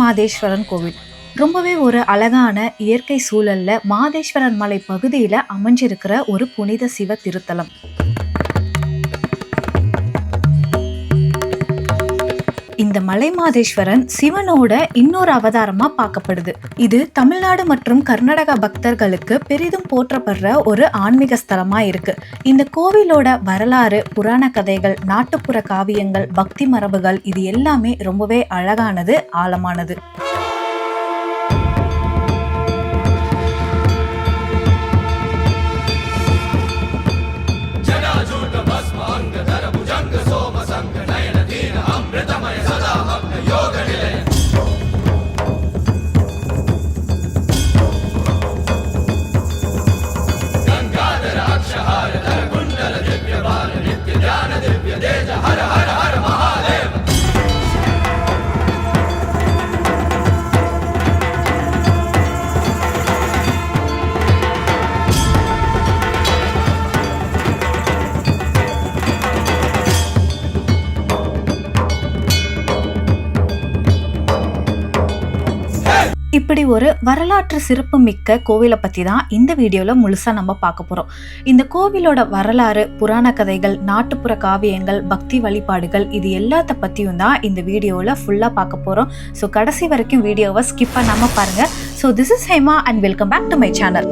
மாதேஸ்வரன் கோவில் ரொம்பவே ஒரு அழகான இயற்கை சூழல்ல மாதேஸ்வரன் மலை பகுதியில் அமைஞ்சிருக்கிற ஒரு புனித சிவ திருத்தலம். இந்த மலை மாதேஸ்வரன் சிவனோட இன்னொரு அவதாரமா பார்க்கப்படுது. இது தமிழ்நாடு மற்றும் கர்நாடகா பக்தர்களுக்கு பெரிதும் போற்றப்படுற ஒரு ஆன்மீக ஸ்தலமா இருக்கு. இந்த கோவிலோட வரலாறு, புராண கதைகள், நாட்டுப்புற காவியங்கள், பக்தி மரபுகள் இது எல்லாமே ரொம்பவே அழகானது, ஆழமானது. இப்படி ஒரு வரலாற்று சிறப்பு மிக்க கோவிலை பற்றி தான் இந்த வீடியோவில் முழுசாக நம்ம பார்க்க போகிறோம். இந்த கோவிலோட வரலாறு, புராண கதைகள், நாட்டுப்புற காவியங்கள், பக்தி வழிபாடுகள் இது எல்லாத்த பற்றியும் தான் இந்த வீடியோவில் ஃபுல்லாக பார்க்க போகிறோம். ஸோ கடைசி வரைக்கும் வீடியோவை ஸ்கிப் பண்ணாமல் பாருங்கள். So this is Hema and welcome back to my channel.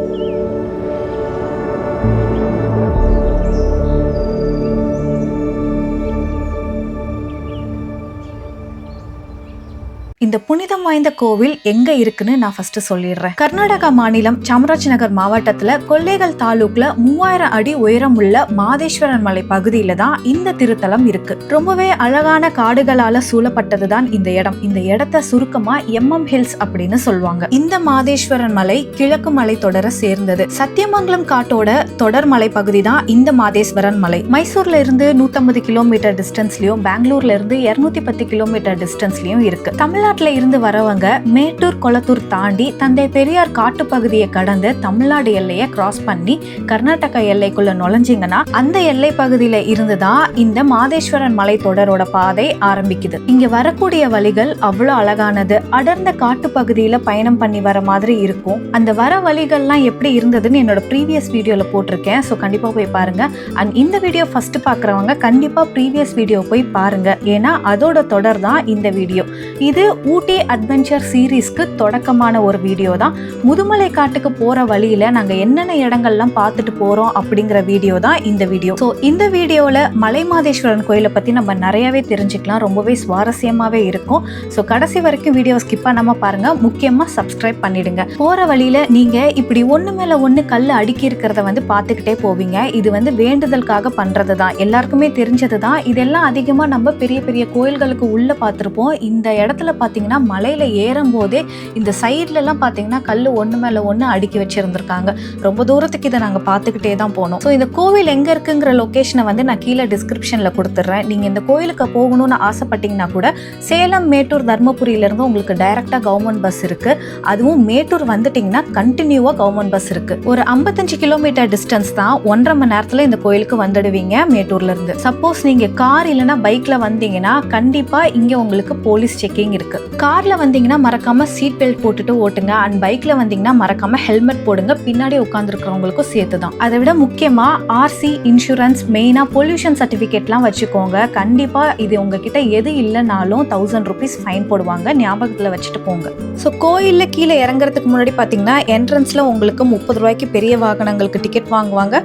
இந்த புனிதம் வாய்ந்த கோவில் எங்க இருக்குன்னு நான் ஃபர்ஸ்ட் சொல்லிடுறேன். கர்நாடகா மாநிலம் சாமராஜநகர் மாவட்டத்துல கொல்லேகல் தாலுக்ல 3000 அடி உயரம் உள்ள மாதேஸ்வரன் மலை பகுதியில தான் இந்த திருத்தலம் இருக்கு. ரொம்பவே அழகான காடுகளால சூழப்பட்டதுதான் இந்த இடம். இந்த இடத்த சுருக்கமா MM ஹில்ஸ் அப்படின்னு சொல்லுவாங்க. இந்த மாதேஸ்வரன் மலை கிழக்கு மலை தொடர சேர்ந்தது. சத்தியமங்கலம் காட்டோட தொடர் மலை பகுதி தான் இந்த மாதேஸ்வரன் மலை. மைசூர்ல இருந்து 150 கிலோமீட்டர் டிஸ்டன்ஸ்லயும், பெங்களூர்ல இருந்து 210 கிலோமீட்டர் டிஸ்டன்ஸ்லயும் இருக்கு. தமிழ்நாட்டுல இருந்து வரவங்க மேட்டூர் கொளத்தூர் தாண்டி தந்தை பெரியார் காட்டு பகுதியை கடந்து தமிழ்நாடு எல்லையை கிராஸ் பண்ணி கர்நாடகா எல்லைக்குள்ள நுழைஞ்சிங்கன்னா அந்த எல்லை பகுதியில இருந்துதான் இந்த மாதேஸ்வரன் மலை தொடரோட பாதை ஆரம்பிக்குது. இங்க வரக்கூடிய வழிகள் அவ்வளவு அழகானது. அடர்ந்த காட்டு பகுதியில பயணம் பண்ணி வர மாதிரி இருக்கும். அந்த வர வழிகள்லாம் எப்படி இருந்ததுன்னு என்னோட ப்ரீவியஸ் வீடியோல போட்டிருக்கேன். ஸோ கண்டிப்பா போய் பாருங்க. அண்ட் இந்த வீடியோ ஃபர்ஸ்ட் பாக்குறவங்க கண்டிப்பா ப்ரீவியஸ் வீடியோ போய் பாருங்க. ஏன்னா அதோட தொடர் தான் இந்த வீடியோ. இது ஊட்டி அட்வென்ச்சர் சீரீஸ்க்கு தொடக்கமான ஒரு வீடியோ தான். முதுமலை காட்டுக்கு போற வழியில நாங்க என்னென்ன இடங்கள்லாம் பார்த்துட்டு போறோம் அப்படிங்கிற வீடியோ தான் இந்த வீடியோ. ஸோ இந்த வீடியோல மலை மாதேஸ்வரன் கோயிலை பத்தி நம்ம நிறையவே தெரிஞ்சுக்கலாம். ரொம்பவே சுவாரஸ்யமாவே இருக்கும். ஸோ கடைசி வரைக்கும் வீடியோ ஸ்கிப் பண்ணாம பாருங்க. முக்கியமா சப்ஸ்கிரைப் பண்ணிடுங்க. போற வழியில நீங்க இப்படி ஒண்ணு மேல ஒண்ணு கல் அடுக்கி இருக்கிறத பார்த்துக்கிட்டே போவீங்க. இது வேண்டுதலுக்காக பண்றது தான். எல்லாருக்குமே தெரிஞ்சது தான். இதெல்லாம் அதிகமா நம்ம பெரிய பெரிய கோயில்களுக்கு உள்ள பார்த்திருப்போம். இந்த இடத்துல பாத்தீங்கன்னா மலையில ஏறும் போதே இந்த சைட்ல எல்லாம் பாத்தீங்கன்னா கல்லு ஒண்ணு மேல ஒண்ணு அடுக்கி வச்சிருந்திருக்காங்க. ரொம்ப தூரத்துக்கு இதை நாங்க பாத்துக்கிட்டே தான் போனோம். ஸோ இந்த கோவில் எங்க இருக்குங்கிற லொகேஷனை நான் கீழே டிஸ்கிரிப்ஷன்ல கொடுத்துட்றேன். நீங்க இந்த கோயிலுக்கு போகணும்னு ஆசைப்பட்டீங்கன்னா கூட சேலம், மேட்டூர், தர்மபுரியில இருந்து உங்களுக்கு டைரக்டா கவர்மெண்ட் பஸ் இருக்கு. அதுவும் மேட்டூர் வந்துட்டீங்கன்னா கண்டினியூவா கவர்மெண்ட் பஸ் இருக்கு. ஒரு 55 கிலோமீட்டர் டிஸ்டன்ஸ் தான். 1.5 மணி நேரத்துல இந்த கோயிலுக்கு வந்துடுவீங்க மேட்டூர்ல இருந்து. சப்போஸ் நீங்க கார் இல்லைன்னா பைக்ல வந்தீங்கன்னா கண்டிப்பா இங்க உங்களுக்கு போலீஸ் செக்கிங் இருக்கு. கார்ல வந்தீங்கன்னா மறக்காம சீட் பெல்ட் போட்டுட்டு ஓட்டுங்க. அண்ட் பைக்ல வந்தீங்கன்னா மறக்காம ஹெல்மெட் போடுங்க. பின்னாடி உட்கார்ந்து இருக்கிறவங்களுக்கும் சேர்த்து தான். அதை விட முக்கியமா RC, இன்சூரன்ஸ், மெயினா பொல்யூஷன் சர்டிபிகேட்லாம் வச்சுக்கோங்க. கண்டிப்பா இது உங்ககிட்ட எது இல்லைனாலும் 1000 rupees ஃபைன் போடுவாங்க. ஞாபகத்துல வச்சுட்டு போங்க. ஸோ கோயில்ல கீழே இறங்குறதுக்கு முன்னாடி பாத்தீங்கன்னா என்ட்ரன்ஸ்ல உங்களுக்கு 30 ரூபாய்க்கு பெரிய வாகனங்களுக்கு டிக்கெட் வாங்குவாங்க.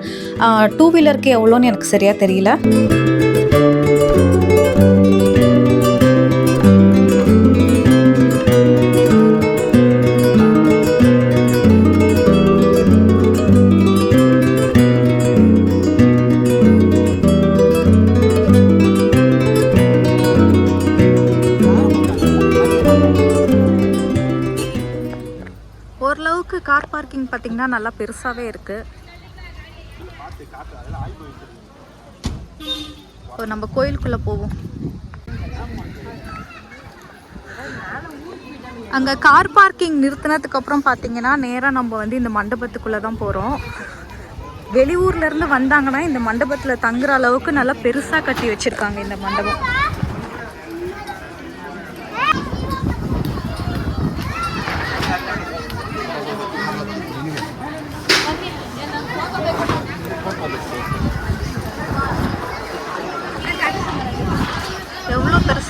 2 வீலருக்கு எவ்வளோன்னு எனக்கு சரியா தெரியல. ஓரளவுக்கு கார் பார்க்கிங் பார்த்தீங்கன்னா நல்லா பெருசாகவே இருக்கு. இப்போ நம்ம கோயிலுக்குள்ளே போவோம். அங்கே கார் பார்க்கிங் நிறுத்தினதுக்கப்புறம் பார்த்தீங்கன்னா நேராக நம்ம இந்த மண்டபத்துக்குள்ளே தான் போகிறோம். வெளியூர்லேருந்து வந்தாங்கன்னா இந்த மண்டபத்தில் தங்குற அளவுக்கு நல்லா பெருசாக கட்டி வச்சுருக்காங்க இந்த மண்டபம்.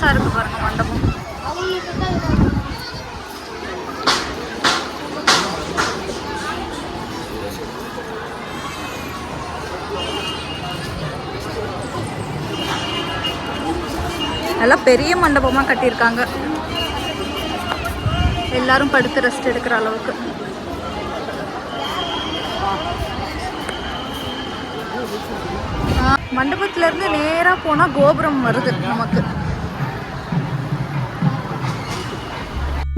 பெருசா இருக்கு பாருங்க மண்டபம். நல்லா பெரிய மண்டபமா கட்டியிருக்காங்க. எல்லாரும் படுத்து ரெஸ்ட் எடுக்கிற அளவுக்கு. மண்டபத்துல இருந்து நேரா போனா கோபுரம் வருது நமக்கு.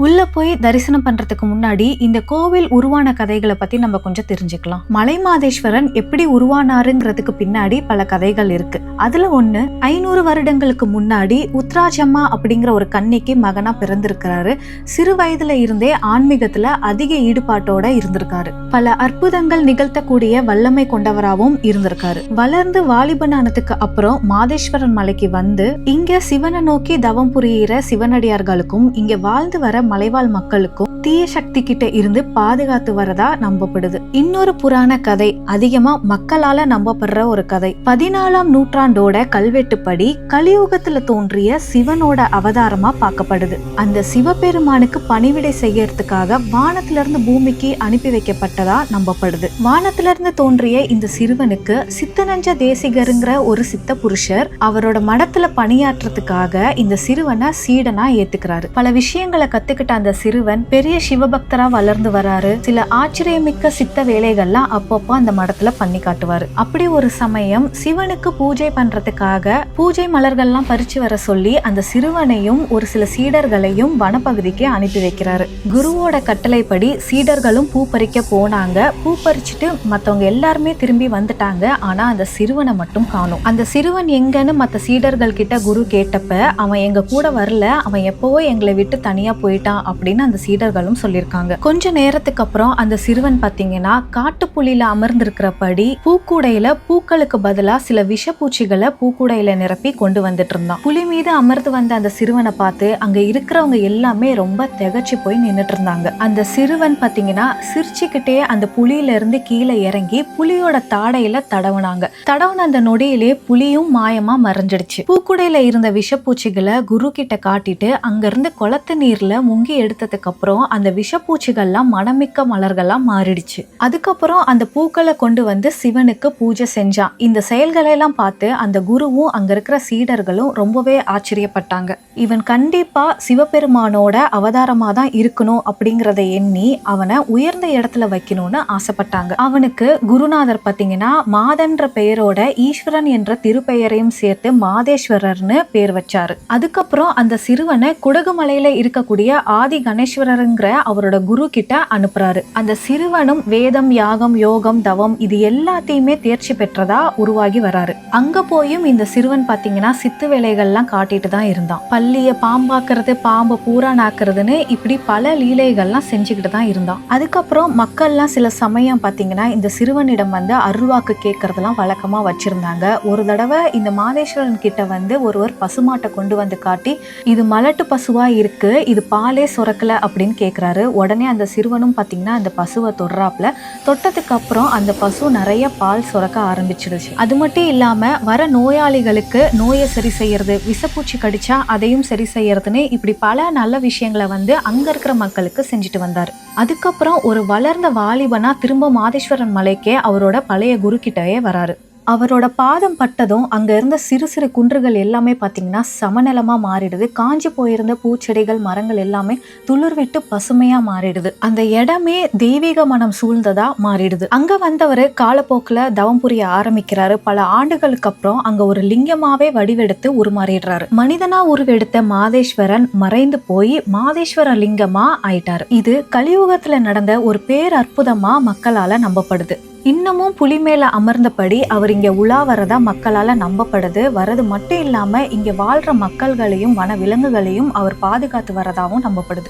உள்ள போய் தரிசனம் பண்றதுக்கு முன்னாடி இந்த கோவில் உருவான கதைகளை பத்தி நம்ம கொஞ்சம் தெரிஞ்சுக்கலாம். மலை மாதேஸ்வரன் எப்படி உருவானாருங்கிறதுக்கு பின்னாடி பல கதைகள் இருக்கு. அதுல ஒண்ணு, 500 வருடங்களுக்கு முன்னாடி உத்ராஜம்மா அப்படிங்கிற ஒரு கன்னிக்கு மகனா பிறந்திருக்கிறாரு. சிறு வயதுல இருந்தே ஆன்மீகத்துல அதிக ஈடுபாட்டோட இருந்திருக்காரு. பல அற்புதங்கள் நிகழ்த்தக்கூடிய வல்லமை கொண்டவராகவும் இருந்திருக்காரு. வளர்ந்து வாலிபனானதுக்கு அப்புறம் மாதேஸ்வரன் மலைக்கு வந்து இங்க சிவனை நோக்கி தவம் புரியிற சிவனடியார்களுக்கும் இங்க வாழ்ந்து வர மலைவாழ் மக்களுக்கும் தீய சக்தி கிட்ட இருந்து பாதுகாத்து வரதா நம்பப்படுது. இன்னொரு புராண கதை, அதிகமா மக்களால நம்பப்படுற ஒரு கதை. 14ஆம் நூற்றாண்டோட கல்வெட்டுப்படி கலியுகத்துல தோன்றிய சிவனோட அவதாரமா பார்க்கப்படுது. அந்த சிவபெருமானுக்கு பணிவிடை செய்யறதுக்காக வானத்துல இருந்து பூமிக்கு அனுப்பி வைக்கப்பட்டதா நம்பப்படுது. வானத்துல இருந்து தோன்றிய இந்த சிறுவனுக்கு சித்தனஞ்ச தேசிகருங்கிற ஒரு சித்த புருஷர் அவரோட மடத்துல பணியாற்றுறதுக்காக இந்த சிறுவனை சீடனா ஏத்துக்கிறாரு. பல விஷயங்களை கத்துக்கிட்ட அந்த சிறுவன் பெரிய சிவபக்தரா வளர்ந்து வராரு. சில ஆச்சரியமிக்க சித்த வேலைகள்லாம் அப்பப்போ அந்த மடத்துல பண்ணி காட்டுவாரு. அப்படி ஒரு சமயம் சிவனுக்கு பூஜை பண்றதுக்காக பூஜை மலர்கள்லாம் பறிச்சு வர சொல்லி அந்த சிறுவனையும் ஒரு சில சீடர்களையும் வனப்பகுதிக்கு அனுப்பி வைக்கிறாரு. குருவோட கட்டளைப்படி சீடர்களும் பூ பறிக்க போனாங்க. பூ பறிச்சுட்டு மத்தவங்க எல்லாருமே திரும்பி வந்துட்டாங்க. ஆனா அந்த சிறுவனை மட்டும் காணோம். அந்த சிறுவன் எங்கன்னு மத்த சீடர்கள் கிட்ட குரு கேட்டப்ப, அவன் எங்க கூட வரல, அவன் எப்பவோ எங்களை விட்டு தனியா போயிட்டான் அப்படின்னு அந்த சீடர்களும் சொல்லியிருக்காங்க. கொஞ்ச நேரத்துக்கு அப்புறம் அந்த சிறுவன் பாத்தீங்கன்னா காட்டுப்புலியில அமர்ந்திருக்கிறபடி பூக்கூடையில பூக்களுக்கு பதிலா சில விஷப்பூச்சிகளை பூக்கூடையில நிரப்பி கொண்டு வந்துட்டு இருந்தான். புலி மீது அமர்ந்து வந்த அந்த சிறுவனை பார்த்து அங்க இருக்கிறவங்க எல்லாமே ரொம்ப திகச்சு போய் நின்னுட்டு இருந்தாங்க. அந்த சிறுவன் பாத்தீங்கன்னா சிரிச்சுக்கிட்டே அந்த புலியில இருந்து கீழே இறங்கி புலியோட தாடையில தடவுனாங்க. தடவுன அந்த நொடியிலே புலியும் மாயமா மறைஞ்சிடுச்சு. பூக்கூடையில இருந்த விஷப்பூச்சிகளை குரு கிட்ட காட்டிட்டு அங்க இருந்து குளத்து நீர்ல முங்கி எடுத்ததுக்கு அப்புறம் அந்த விஷப்பூச்சிகள்லாம் மணமிக்க மலர்கள்லாம் மாறிடுச்சு. அதுக்கப்புறம் அந்த பூக்களை கொண்டு வந்து சிவனுக்கு பூஜை செஞ்சான். இந்த செயல்களை எல்லாம் பார்த்து அந்த குருவும் அங்க இருக்கிற சீடர்களும் ரொம்பவே ஆச்சரியப்பட்டாங்க. இவன் கண்டிப்பா சிவபெருமானோட அவதாரமா தான் இருக்கணும் அப்படிங்கறத எண்ணி அவனை உயர்ந்த இடத்துல வைக்கணும்னு ஆசைப்பட்டாங்க. அவனுக்கு குருநாதர் பாத்தீங்கன்னா மாதன்ற பெயரோட ஈஸ்வரன் என்ற திருப்பெயரையும் சேர்த்து மாதேஸ்வரர்னு பேர் வச்சாரு. அதுக்கப்புறம் அந்த சிறுவனை குடகுமலையில இருக்கக்கூடிய ஆதி கணேஸ்வரருங்கிற அவரோட குரு கிட்ட அனுப்புறாரு. அந்த சிறுவனும் வேதம், யாகம், யோகம், தவம் இது எல்லாத்தையுமே தேர்ச்சி பெற்றதா உருவாகி வராரு. அங்க போயும் இந்த சிறுவன் பாத்தீங்கன்னா சித்து வேலைகள்லாம் காட்டிட்டு தான் இருந்தான். பள்ளிய பாம்பாக்குறது, பாம்பை பூரானாக்குறதுன்னு இப்படி பல லீலைகள்லாம் செஞ்சுக்கிட்டு தான் இருந்தான். அதுக்கப்புறம் மக்கள்லாம் சில சமயம் பாத்தீங்கன்னா இந்த சிறுவனிடம் வந்து அருள்வாக்கு கேட்கறதெல்லாம் வழக்கமா வச்சிருந்தாங்க. ஒரு தடவை இந்த மாதேஸ்வரன் கிட்ட வந்து ஒருவர் பசுமாட்டை கொண்டு வந்து காட்டி, இது மலட்டு பசுவா இருக்கு, இது பாலே சுரக்கல அப்படின்னு கேக்குறாரு. உடனே அந்த சிறுவனும் பாத்தீங்கன்னா அந்த பசுவை தொடுறாப்ல. தொட்டதுக்கு அப்புறம் அந்த பசு நிறைய பால் சுரக்க ஆரம்பிச்சிடுச்சு. அது மட்டும் இல்லாம வர நோயாளிகளுக்கு நோயை சரி செய்யறது, விஷப்பூச்சி கடிச்சா அதையும் சரி செய்யறதுன்னு இப்படி பல நல்ல விஷயங்களை வந்து அங்க இருக்கிற மக்களுக்கு செஞ்சுட்டு வந்தாரு. அதுக்கப்புறம் ஒரு வளர்ந்த வாலிபனா திரும்ப மாதேஸ்வரன் மலைக்கே அவரோட பழைய குரு கிட்டயே வராரு. அவரோட பாதம் பட்டதும் அங்க இருந்த சிறு சிறு குன்றுகள் எல்லாமே பாத்தீங்கன்னா சமநிலமா மாறிடுது. காஞ்சி போயிருந்த பூச்செடிகள், மரங்கள் எல்லாமே துளிர் விட்டு பசுமையா மாறிடுது. அந்த இடமே தெய்வீக மனம் சூழ்ந்ததா மாறிடுது. அங்க வந்தவரு காலப்போக்குல தவம் புரிய ஆரம்பிக்கிறாரு. பல ஆண்டுகளுக்கு அப்புறம் அங்க ஒரு லிங்கமாவே வடிவெடுத்து உருமாறிடுறாரு. மனிதனா உருவெடுத்த மாதேஸ்வரன் மறைந்து போய் மாதேஸ்வர லிங்கமா ஆயிட்டாரு. இது கலியுகத்துல நடந்த ஒரு பேர் அற்புதமா மக்களால நம்பப்படுது. இன்னமும் புலி மேல அமர்ந்தபடி அவர் இங்க உலா வரதா மக்களால நம்பப்படுது. வரது மட்டும் இல்லாம இங்க வாழ்ற மக்கள்களையும் வன விலங்குகளையும் அவர் பாதுகாத்து வரதாவும் நம்பப்படுது.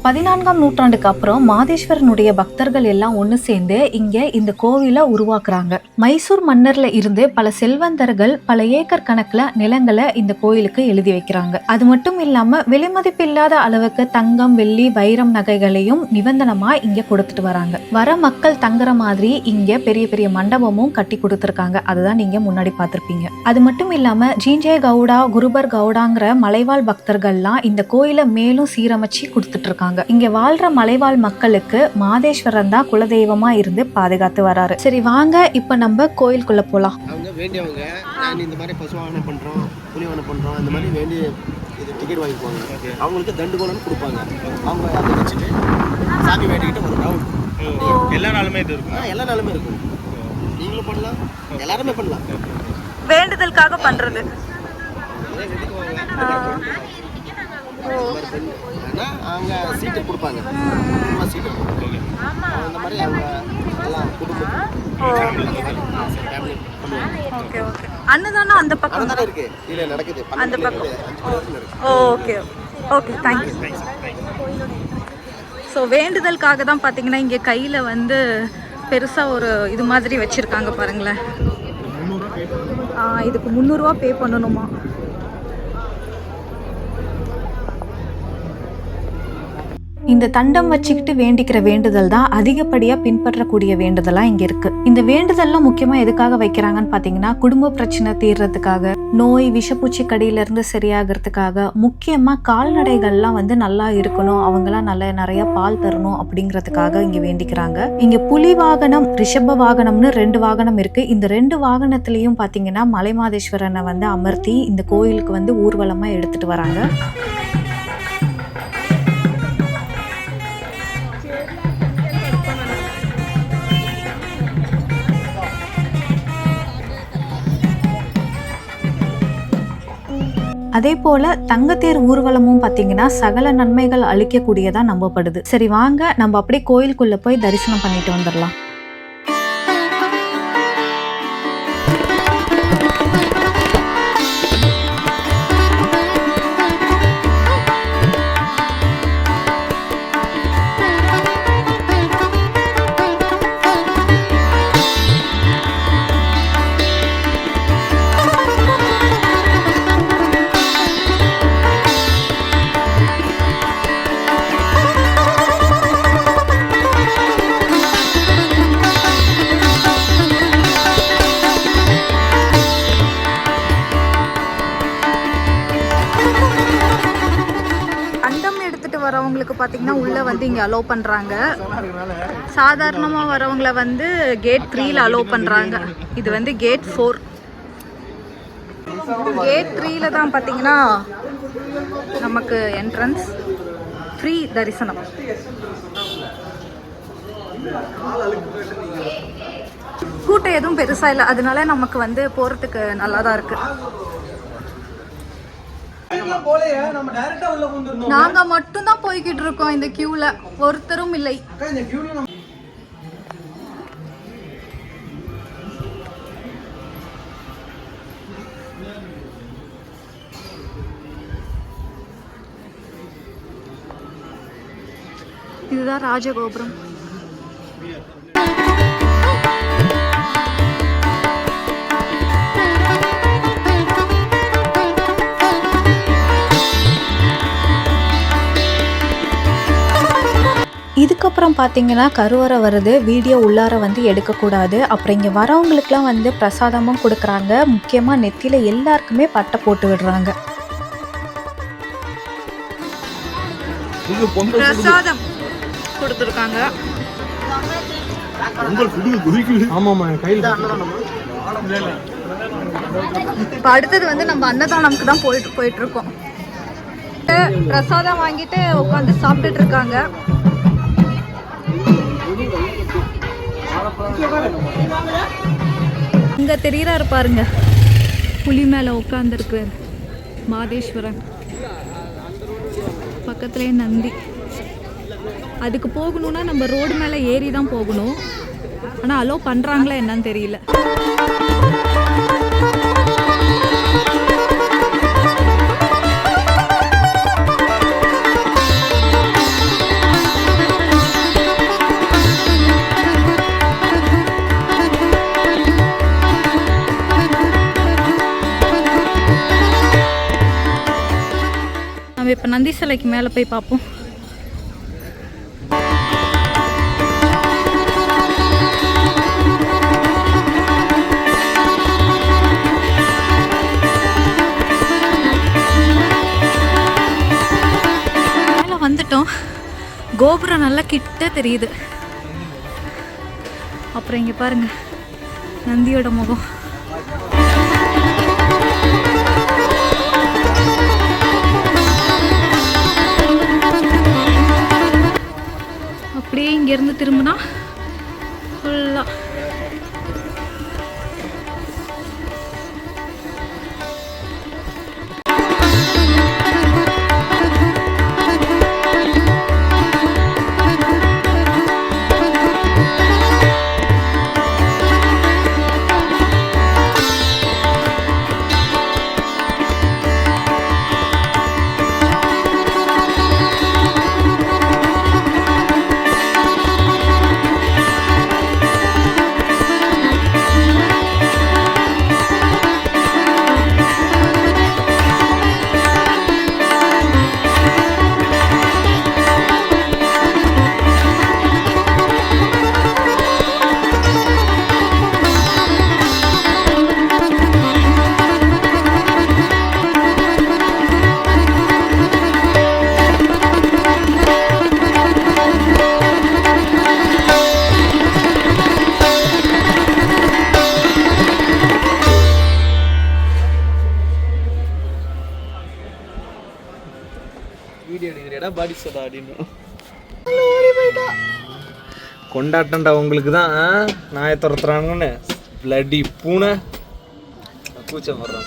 14ஆம் நூற்றாண்டுக்கு அப்புறம் மாதேஸ்வரனுடைய பக்தர்கள் எல்லாம் ஒண்ணு சேர்ந்து இங்க இந்த கோவிலை உருவாக்குறாங்க. மைசூர் மன்னர்ல இருந்து பல செல்வந்தர்கள் பல ஏக்கர் கணக்குல நிலங்களை இந்த கோயிலுக்கு எழுதி வைக்கிறாங்க. அது மட்டும் இல்லாம விலைமதிப்பில்லாத அளவுக்கு தங்கம், வெள்ளி, வைரம் நகைகளையும் நிபந்தனமா இங்க கொடுத்துட்டு வராங்க. வர மக்கள் தங்குற மாதிரி இங்க பெரிய பெரிய மண்டபமும் கட்டி கொடுத்திருக்காங்க. அதுதான் நீங்க முன்னாடி பார்த்திருப்பீங்க. அது மட்டும் இல்லாம ஜீஞ்சே கவுடா, குருபர் கவுடாங்கிற மலைவாழ் பக்தர்கள்லாம் இந்த கோயிலை மேலும் சீரமைச்சு கொடுத்துட்டு இருக்காங்க. இங்க வாழ்ற மலைவாழ் மக்களுக்கு மாதேஸ்வரன் தான் குலதெய்வமா இருந்து பாதுகாத்து வராரு. சரி வாங்க இப்ப நம்ம கோயிலுக்குள்ள போலாம். அவங்க வேண்டியவங்க இந்த மாதிரி பசுவாகனம் பண்றோம், புலிவாகனம் பண்றோம், இந்த மாதிரி வேண்டி இது டிக்கெட் வாங்கிக்குவாங்க. அவங்களுக்கு தண்டுகோலன்னு கொடுப்பாங்க. அவங்க அதை வச்சுட்டு சாமி வேண்டிக்கிட்டு ஒரு ரவுண்ட் எல்லா நாளுமே இது இருக்கும். எல்லா நாளுமே இருக்கும். நீங்களும் பண்ணலாம், எல்லாருமே பண்ணலாம். வேண்டுதலுக்காக பண்றது. அவங்க சீட்டு கொடுப்பாங்க, சீட்டு அந்த மாதிரி அவங்க எல்லாம் அன்னதானம் அந்த பக்கம் தானே இருக்கு. இல்ல நடக்குது அந்த பக்கம். Okay okay, thank you. ஸோ வேண்டுதலுக்காக தான் பார்த்தீங்கன்னா இங்கே கையில் வந்து பெருசாக ஒரு இது மாதிரி வச்சுருக்காங்க பாருங்களேன். இதுக்கு 300 ரூபா பே பண்ணணுமா? இந்த தண்டம் வச்சுக்கிட்டு வேண்டிக்கிற வேண்டுதல் தான் அதிகப்படியா பின்பற்றக்கூடிய வேண்டுதலா இங்க இருக்கு. இந்த வேண்டுதல்லாம் முக்கியமா எதுக்காக வைக்கிறாங்கன்னு பாத்தீங்கன்னா குடும்ப பிரச்சனை தீர்றதுக்காக, நோய் விஷப்பூச்சி கடியில இருந்து சரியாகிறதுக்காக, முக்கியமா கால்நடைகள்லாம் வந்து நல்லா இருக்கணும், அவங்களாம் நிறைய பால் தரணும் அப்படிங்கிறதுக்காக இங்க வேண்டிக்கிறாங்க. இங்க புலி வாகனம், ரிஷப வாகனம்னு 2 வாகனம் இருக்கு. இந்த 2 வாகனத்திலையும் பாத்தீங்கன்னா மலைமாதேஸ்வரனை வந்து அமர்த்தி இந்த கோயிலுக்கு வந்து ஊர்வலமா எடுத்துட்டு வராங்க. அதே போல தங்கத்தேர் ஊர்வலமும் பாத்தீங்கன்னா சகல நன்மைகள் அளிக்கக்கூடியதா நம்பப்படுது. சரி வாங்க நம்ம அப்படியே கோயிலுக்குள்ள போய் தரிசனம் பண்ணிட்டு வந்துடலாம். வரவங்களுக்கு பார்த்தீங்கன்னா உள்ளே வந்து இங்கே அலோவ் பண்ணுறாங்க. சாதாரணமாக வரவங்களை வந்து கேட் 3ல அலோவ் பண்ணுறாங்க. இது வந்து கேட் 4. கேட் 3ல தான் பார்த்தீங்கன்னா நமக்கு என்ட்ரன்ஸ், ஃப்ரீ தரிசனம். கூட்டம் எதுவும் பெருசாக இல்லை, அதனால நமக்கு வந்து போகிறதுக்கு நல்லா தான் இருக்குது. நாங்க மட்டும் தான் போய்கிட்டு இருக்கோம் இந்த கியூல, ஒருத்தரும் இல்லை. இதுதான் ராஜகோபுரம். இதுக்கப்புறம் பார்த்தீங்கன்னா கருவறை வருது. வீடியோ உள்ளார வந்து எடுக்கக்கூடாது. அப்புறம் இங்கே வரவங்களுக்குலாம் வந்து பிரசாதமும் கொடுக்குறாங்க. முக்கியமாக நெத்தியில் எல்லாருக்குமே பட்டை போட்டு விடுறாங்க. பிரசாதம் கொடுத்துருக்காங்க. இப்போ அடுத்தது வந்து நம்ம அன்னதானம்க்கு தான் போயிட்டு இருக்கோம். பிரசாதம் வாங்கிட்டு உட்காந்து சாப்பிட்டுட்டு இருக்காங்க. இங்க தெரியறாரு பாருங்க, புலி மேல உட்கார்ந்துருக்காரு மாதேஸ்வரன். பக்கத்துலேயே நந்தி. அதுக்கு போகணும்னா நம்ம ரோடு மேலே ஏறி தான் போகணும். ஆனால் அலோவ் பண்ணுறாங்களா என்னன்னு தெரியல. நம்ம இப்போ நந்தி சிலைக்கு மேலே போய் பார்ப்போம். மேலே வந்துட்டோம். கோபுரம் நல்லா கிட்ட தெரியுது. அப்புறம் இங்கே பாருங்க நந்தியோட முகம். அப்படியே இங்கேருந்து திரும்பினா ஃபுல்லாக வீடியோ எடுக்கிறியடா பாடி சோடா அப்படின்னு கொண்டாட்டம்டா உங்களுக்கு தான். நாயை துரத்துறானுங்கன்னு பிளடி பூனை கூச்சம் வர்றாங்க.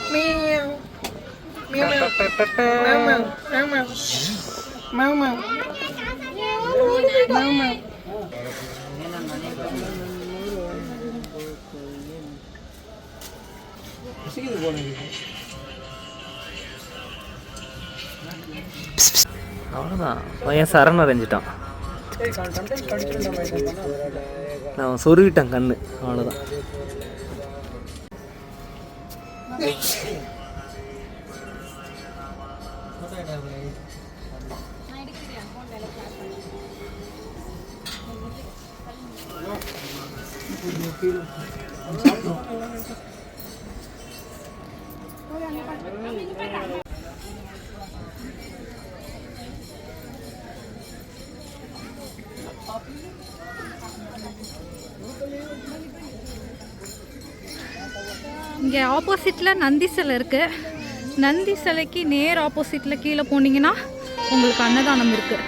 அவ்வளோதான், பையன் சரண் அடைஞ்சிட்டான். நான் சொருவிட்டேன் கண்ணு, அவ்வளோதான். இங்கே ஆப்போசிட்டில் நந்தி சிலை இருக்குது. நந்தி சிலைக்கு நேர் ஆப்போசிட்டில் கீழே போனீங்கன்னா உங்களுக்கு அன்னதானம் இருக்குது.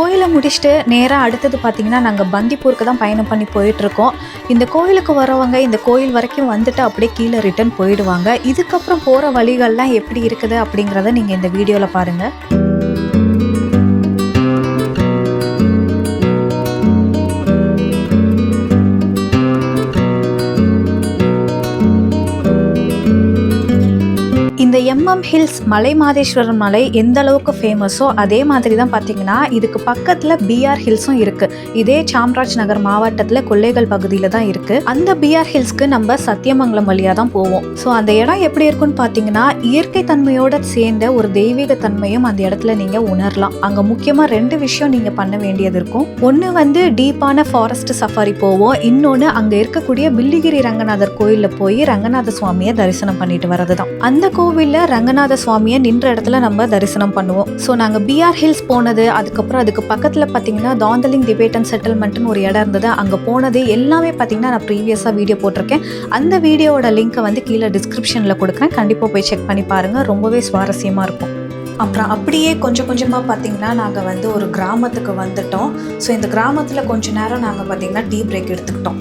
கோயிலை முடிச்சுட்டு நேராக அடுத்தது பார்த்திங்கன்னா நாங்கள் பந்திப்பூருக்கு தான் பயணம் பண்ணி போயிட்டுருக்கோம். இந்த கோயிலுக்கு வரவங்க இந்த கோயில் வரைக்கும் வந்துட்டு அப்படியே கீழே ரிட்டர்ன் போயிடுவாங்க. இதுக்கப்புறம் போகிற வழிகள்லாம் எப்படி இருக்குது அப்படிங்கிறத நீங்கள் இந்த வீடியோவில் பாருங்கள். இந்த எம்எம் ஹில்ஸ் மலை மாதேஸ்வரன் மலை எந்த அளவுக்கு ஃபேமஸோ அதே மாதிரி தான் பார்த்தீங்கன்னா இதுக்கு பக்கத்தில் பிஆர் ஹில்ஸும் இருக்குது. இதே சாம்ராஜ் நகர் மாவட்டத்தில் கொள்ளைகள் பகுதியில் தான் இருக்குது. அந்த பிஆர் ஹில்ஸ்க்கு நம்ம சத்தியமங்கலம் வழியாக தான் போவோம். ஸோ அந்த இடம் எப்படி இருக்குன்னு பார்த்தீங்கன்னா இயற்கை தன்மையோட சேர்ந்த ஒரு தெய்வீக தன்மையும் அந்த இடத்துல நீங்கள் உணரலாம். அங்கே முக்கியமாக 2 விஷயம் நீங்கள் பண்ண வேண்டியது இருக்கும். ஒன்று டீப்பான ஃபாரஸ்ட் சஃபாரி போவோம். இன்னொன்று அங்கே இருக்கக்கூடிய பில்லிகிரி ரங்கநாதர் கோயிலில் போய் ரங்கநாத சுவாமியை தரிசனம் பண்ணிட்டு வரது தான். அந்த கோவிலில் ரங்கநாத சுவாமியை நின்ற இடத்துல நம்ம தரிசனம் பண்ணுவோம். ஸோ நாங்கள் பிஆர் ஹில்ஸ் போனது, அதுக்கப்புறம் அதுக்கு பக்கத்தில் பார்த்தீங்கன்னா தாந்தலிங் திபேட்டன் செட்டில்மெண்ட்னு ஒரு இடம் இருந்தது. அங்கே போனது எல்லாமே பார்த்தீங்கன்னா நான் ப்ரீவியஸாக வீடியோ போட்டிருக்கேன். அந்த வீடியோவோட லிங்க்கை வந்து கீழே டிஸ்கிரிப்ஷனில் கொடுக்குறேன். கண்டிப்பாக போய் செக் பண்ணி பாருங்கள். ரொம்பவே சுவாரஸ்யமாக இருக்கும். அப்புறம் அப்படியே கொஞ்சம் கொஞ்சமாக பார்த்தீங்கன்னா நாங்கள் வந்து ஒரு கிராமத்துக்கு வந்துட்டோம். ஸோ இந்த கிராமத்தில் கொஞ்ச நேரம் நாங்கள் பார்த்தீங்கன்னா டீ பிரேக் எடுத்துக்கிட்டோம்.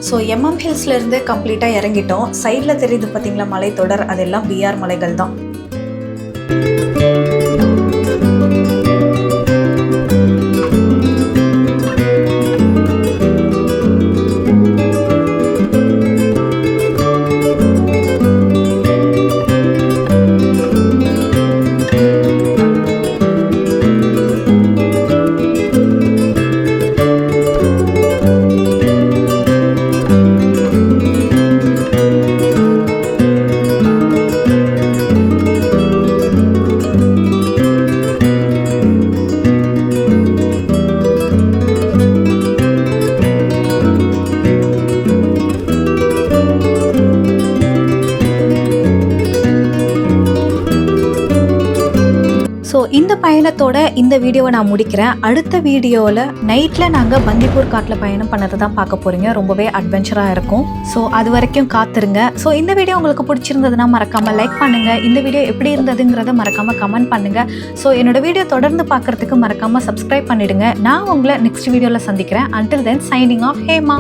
ஸோ எம்எம் ஹில்ஸ்லேருந்து கம்ப்ளீட்டாக இறங்கிட்டோம். சைடில் தெரியுது பார்த்தீங்களா மலைத்தொடர், அதெல்லாம் பிஆர் மலைகள் தான். ஸோ இந்த பயணத்தோட இந்த வீடியோவை நான் முடிக்கிறேன். அடுத்த வீடியோவில் நைட்டில் நாங்கள் பந்திப்பூர் காட்டில் பயணம் பண்ணதை தான் பார்க்க போகிறீங்க. ரொம்பவே அட்வென்ச்சராக இருக்கும். ஸோ அது வரைக்கும் காத்துருங்க. ஸோ இந்த வீடியோ உங்களுக்கு பிடிச்சிருந்ததுன்னா மறக்காமல் லைக் பண்ணுங்கள். இந்த வீடியோ எப்படி இருந்ததுங்கிறத மறக்காமல் கமெண்ட் பண்ணுங்கள். ஸோ என்னோட வீடியோ தொடர்ந்து பார்க்குறதுக்கு மறக்காமல் சப்ஸ்கிரைப் பண்ணிவிடுங்க. நான் உங்களை நெக்ஸ்ட் வீடியோவில் சந்திக்கிறேன். Until then, signing off, Hema.